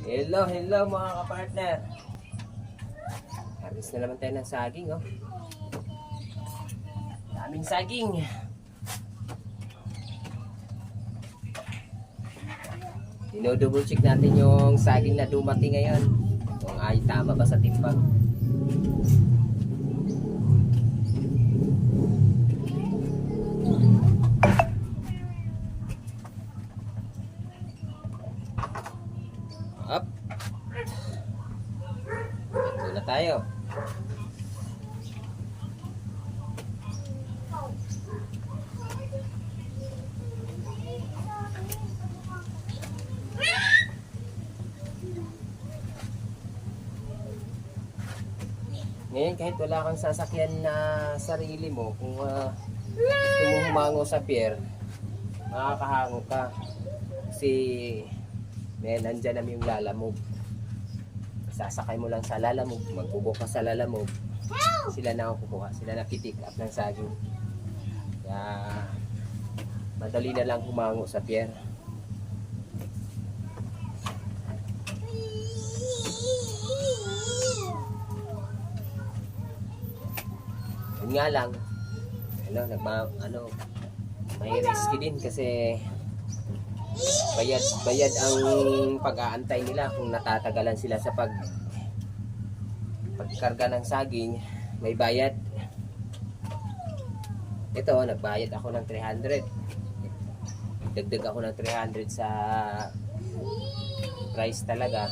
Hello, hello mga kapartner. Harvest na naman tayo ng saging, oh. Daming saging. Dino-double check natin yung saging na dumating ngayon. Kung ay tama ba sa timbang. Up. Ito na tayo. Ngayon kahit wala kang sasakyan na sarili mo, kung gusto mo humango sa pier, makakahango ka. Kasi nandyan namin yung lalamog. Sasakay mo lang sa lalamog, magbubo ka sa lalamog. Sila na kukuha, sila na pick up ng saging. Kaya madali na lang humango sa pier. Yun nga lang, may risky din kasi bayad ang pag-aantay nila kung natatagalan sila sa pagkarga ng saging. May bayad. Ito, nagbayad ako ng 300. Dagdag ako ng 300 sa price talaga.